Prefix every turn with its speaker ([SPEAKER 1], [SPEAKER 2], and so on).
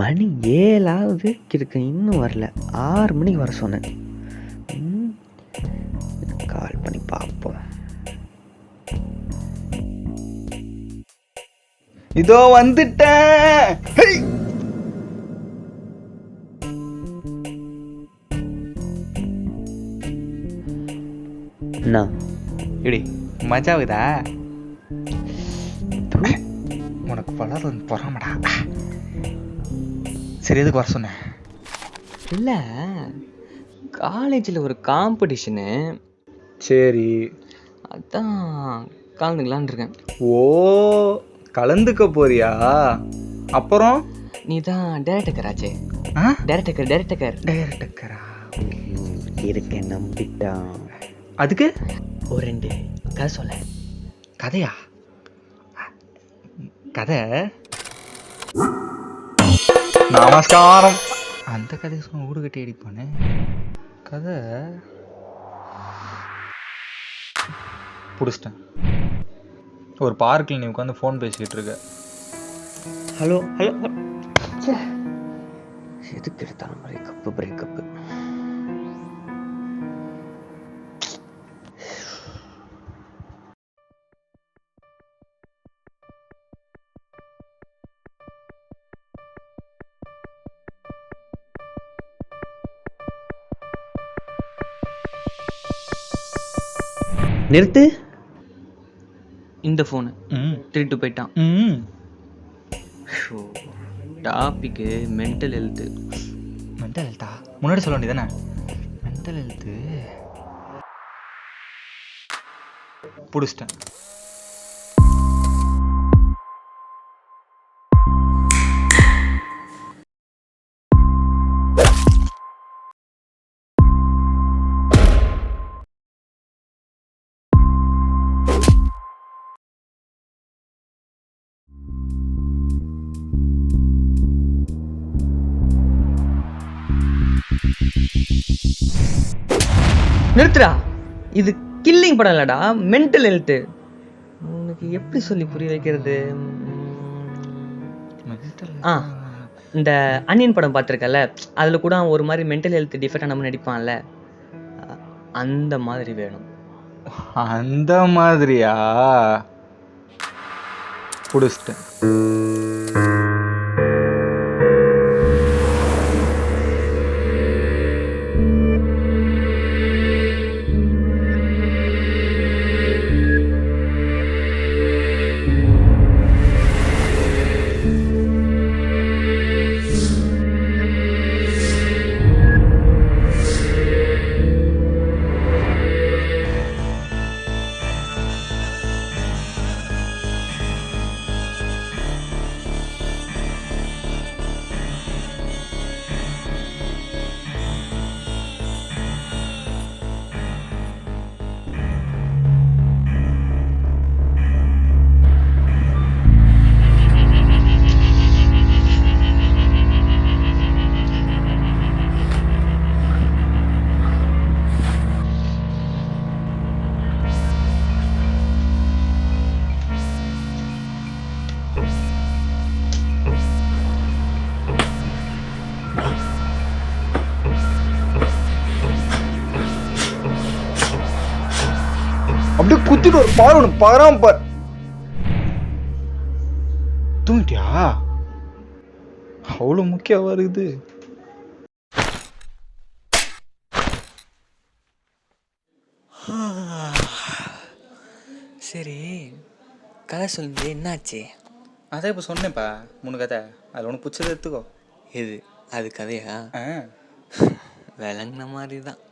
[SPEAKER 1] மணி 7 இருக்கு, இன்னும் வரல. 6 மணிக்கு வர சொன்னேன். கால் பண்ணி பார்ப்போம்.
[SPEAKER 2] இதோ வந்துட்டேன்.
[SPEAKER 1] என்ன
[SPEAKER 2] இடி மஜாவுதா? உனக்கு வளரும் பொறாமடா. சரி, எதுக்கு வர சொன்னேன்?
[SPEAKER 3] இல்லை, காலேஜில் ஒரு காம்படிஷனு.
[SPEAKER 2] சரி,
[SPEAKER 3] அதான் கலந்துக்கலான் இருக்கேன்.
[SPEAKER 2] ஓ, கலந்துக்க போறியா? அப்புறம்
[SPEAKER 3] நீ தான் டேரக்டராச்சே.
[SPEAKER 2] டைரக்டரா
[SPEAKER 1] இருக்கேன், நம்பிட்டான்.
[SPEAKER 2] அதுக்கு
[SPEAKER 3] ஒரு 2 கதை சொல்ல.
[SPEAKER 2] கதையா? கதை? நமஸ்காரம். அந்த கதையை சொன்ன ஊடு கட்டி அடிப்பானே. கதை பிடிச்சிட்டேன். ஒரு பார்க்கில் நீ உட்காந்து ஃபோன் பேசிக்கிட்டு இருக்க.
[SPEAKER 1] ஹலோ ஹலோ, எதுக்கு எடுத்தாலும் பிரேக்கப்பு. நிறுத்து.
[SPEAKER 3] இந்த ஃபோனு திருட்டு போயிட்டான். டாபிக்கு மென்டல் ஹெல்த்து.
[SPEAKER 2] மென்டல் ஹெல்த்தா? முன்னாடி சொல்ல வேண்டியதானே? மென்டல் ஹெல்த்து பிடிச்சிட்டேன்.
[SPEAKER 3] நிறுத்துடா, இது கில்லிங் படம் இல்லடா, மென்டல் ஹெல்த்து. உனக்கு எப்படி சொல்லி புரிய வைக்கிறது? இந்த அனியன் படம் பார்த்துருக்கல, அதில் கூட ஒரு மாதிரி மென்டல் ஹெல்த் டிஃபெக்டாக நம்ம நடிப்பான்ல, அந்த மாதிரி வேணும்.
[SPEAKER 2] அந்த மாதிரியா? பிடிச்சிட்டேன். அப்படியே குத்திட்டு ஒரு பாரு, ஒன்று பகராம பார். தூங்கிட்டியா? அவ்வளோ முக்கியமா இருக்குது.
[SPEAKER 3] சரி, கதை சொல்லுது, என்னாச்சு?
[SPEAKER 2] அதான் இப்போ சொன்னேன்ப்பா 3 கதை. அதில் ஒன்று பிடிச்சது எடுத்துக்கோ.
[SPEAKER 3] எது அது? கதையா?
[SPEAKER 2] ஆ,
[SPEAKER 3] விளங்குன மாதிரி தான்.